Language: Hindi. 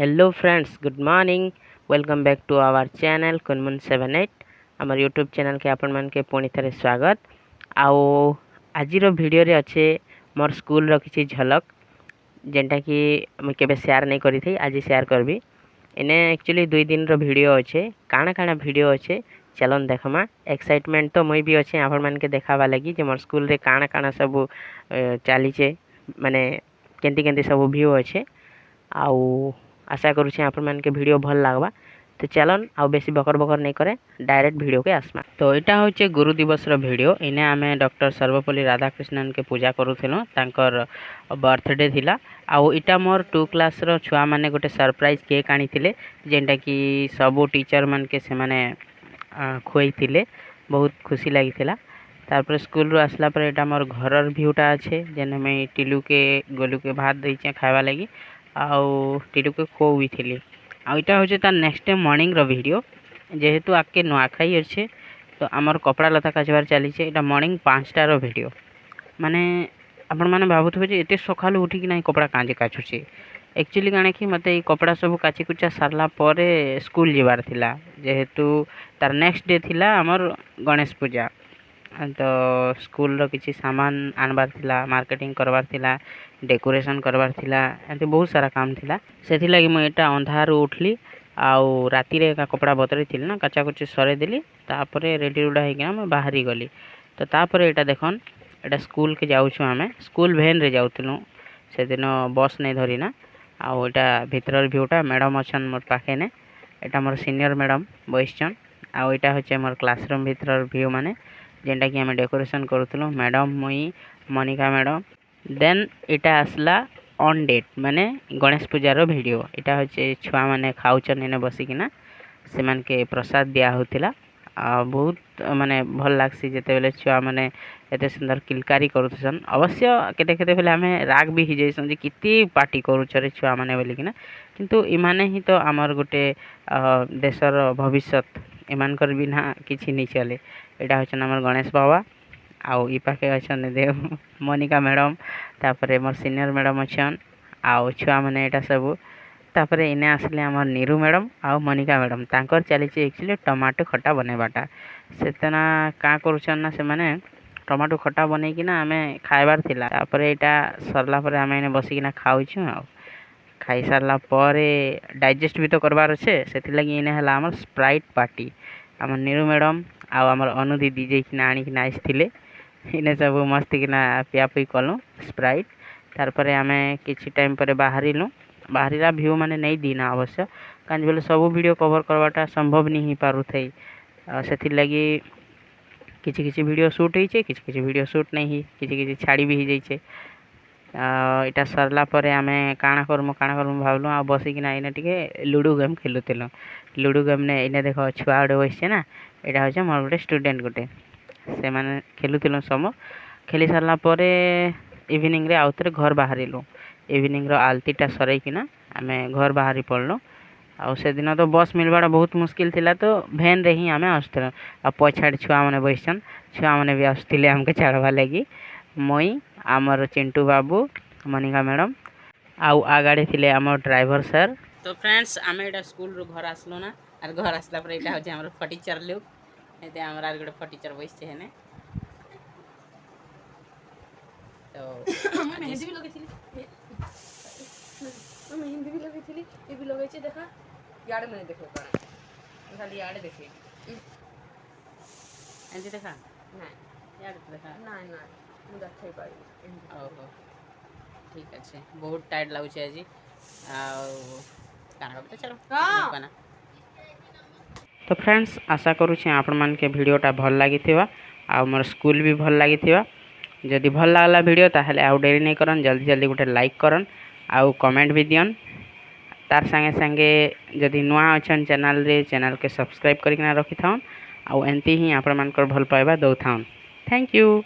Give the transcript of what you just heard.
Hello friends, good morning. Welcome back to our channel Kunmun 78। आमर यूट्यूब चैनल के आपण मन के पुणी थे स्वागत। आओ आज वीडियो रे अच्छे मोर स्कूल रो किसी झलक जेनटा कि मुझे केबे शेयर नहीं करी थी, आज शेयर करबी। इने एक्चुअली 2 दिन रो वीडियो अच्छे, काଣା काଣା वीडियो अच्छे चलन देखमा। एक्साइटमेंट तो मुई भी अच्छे आपण मन के देखावा लगी जे मोर स्कूल रे काଣା काଣା सब चलीचे, माने केंती केंती सब व्यू अच्छे। आउ आशा करुचे आपण मन के वीडियो भल लागबा। तो चलन आउ बेसी बकर बकर नहीं करे, डायरेक्ट वीडियो के आसमा। तो यहाँ हूँ गुरु दिवस रो वीडियो। इने आमे डॉक्टर सर्वपल्ली राधाकृष्णन के पूजा करूथिलु, तांकर बर्थडे थिला। आउ इटा मोर 2 क्लास रो छुआ माने गोटे सरप्राइज केक आनीथिले, जेंटा कि सबो टीचर मन के से माने खुआइथिले। बहुत खुशी लागिथिला। तारपर स्कूल रो आसला पर एटा मोर घरर व्यूटा अच्छे, जेने मैं टिलू के गोलू के भात देइचे खावा लगी, आउ टिलू के खुई थी। आईटा हूँ तार नेक्स्ट डे मॉर्निंग रो वीडियो। जेहेतु आके नुआखाई अच्छे तो आमर कपड़ा लता काचबार चली। यहाँ मॉर्निंग 5टा रो वीडियो। माने आपण मैंने भावुवे जे एते सकालू उठिक ना कपड़ा कांजे काचुचे। एक्चुअली काणे कि मते ये कपड़ा सब काची कुचा सारला परे स्कूल जीवार थिला, जेहेतु तार नेक्स्ट डे थिला आमर गणेश पूजा। तो स्कूल रो किसी सामान आनबार थिला, मार्केटिंग करबार थिला, डेकोरेशन करबार थिला, एमती बहुत सारा काम थिला। सेथि लगी मैं एटा अंधार उठली, आउ राति रे का कपड़ा बतरे थिल ना कचा कुची सरे देली। तापरे रेडी रुडा होइना मैं बाहरी गली। तो तापरे एटा देखन, एटा स्कूल के जाउछु आमे। स्कूल वैन रे जाउतलु, से दिन बस नहीं धरी ना। आउ एटा भितर व्यूटा, मैडम अछन मोर पाखे ने। एटा मोर सीनियर मैडम बइसचन। आउ एटा होचे मोर क्लासरूम भितर व्यू, माने जेनटा कि हमें डेकोरेशन करूँ मैडम मुई मनिका मैडम। देन इटा आसला ऑन डेट, माने गणेश पूजार वीडियो। इटा होचे छुआ माने खाउचन इने बसिकिना, से मान के प्रसाद दिया होतिला। बहुत माने भल लागसी जेते बेले छुआ माने एते सुंदर किलकारी करूछन। अवश्य केते केते बेले हमें राग भी ही जैसन जे किति पार्टी करूछरे छुआ माने बोलिकिना, किंतु इमाने ही तो आमर गोटे देशर भविष्यत। एमानकर बिना किछि नहीं चले। एटा होचन हमर गणेश बाबा। आउ ई पाखे अछन देव मनिका मैडम, तापरे मोर सीनियर मैडम अछन, आउ छुआ माने एटा सब। तापरे इने आसले हमर नीरू मैडम आउ मनिका मैडम। तांकर चली एक्चुअली टमाटो खट्टा बनेबाटा। सेतना का करूछन ना, से माने टमाटो खट्टा बनै कि ना हमें खाइबार थिला। तापरे एटा सरला परे हमें इने बसिकिना खाउछु। आउ खाई सारला परे डाइजेस्ट भी तो करबार अच्छे, से लगी इने हला हमर स्प्राइट पार्टी। हमर नीरू मैडम आउ हमर अनु दीदी जेकिना आनिकिना आइथिले, इने सब मस्ती किना पिया पी कलु स्प्राइट। तारपरे आमे किछि टाइम परे बाहरिलु। बाहरीला व्यू माने नहीं दीना अवश्य, कांज बोले सब वीडियो कवर करवाटा संभव नहीं पारु थई। सेथि लगी किछि किछि वीडियो शूट होइछे, किछि किछि वीडियो शूट नहीं, किछि किछि छाड़ी भी ही जाइछे। इटा सरला परे आमे काଣା करमु भावलु। आ बसिकिना इने टिके लूडो गेम खेलुतिलु। लूडो गेम ने इने देखो छुआ गोटे बसছে ना, एटा होचे मोर गोटे स्टूडेंट गोटे, से माने खेलुतिलु। सम खेली सारला परे इवनिंग रे आउतरे घर बाहरिलु। इवनिंग रो आलतीटा सरैकिना आमे घर बाहरी पड़लु। आउ से दिन तो बस मिलवाटा बहुत मुश्किल थिला, तो वैन रे ही आमे आसुथिलु। आ पछाड़ छुआ माने बइछन, छुआ माने भी आसुथिले हमके छाड़वा लगी। मुई आमर चिंटू बाबू, मनिका मैडम, आउ आगाड़े थिले आमर ड्राइवर सर। तो फ्रेंड्स आमे एटा स्कूल रो घर आसलो ना, और घर आसला पर एटा होचे हमर फटीचर लोग। एते हमरा गोटे फटीचर बइछे हेने। तो मेहंदी भी लगेছিলি, मेहंदी भी लगेছিলি, ये भी लगेছে देखा। याडे मैंने देखो करा खाली याडे देखे एंती देखा ना यार देखा ना ना मु देखै पाई। ओहो ठीक अच्छे, बहुत टाइट लागुचे आज। काना करते चलो काना। तो फ्रेंड्स आशा करुचे आपण मान के वीडियोटा भल लागिथिबा, आ मोर स्कूल भी भल लागिथिबा। जदि भल लागला वीडियो ताहले आउ डेरी नहीं करन, जल्दी जल्दी गोटे लाइक करन, आउ कमेंट भी दियन। तार संगे संगे जदि नुआ अछन चैनल रे, चैनल के सब्सक्राइब करिकना रखि थाउन। आउ एंती ही आपण मानकर भल पाइबा दउ थाउन। Thank you.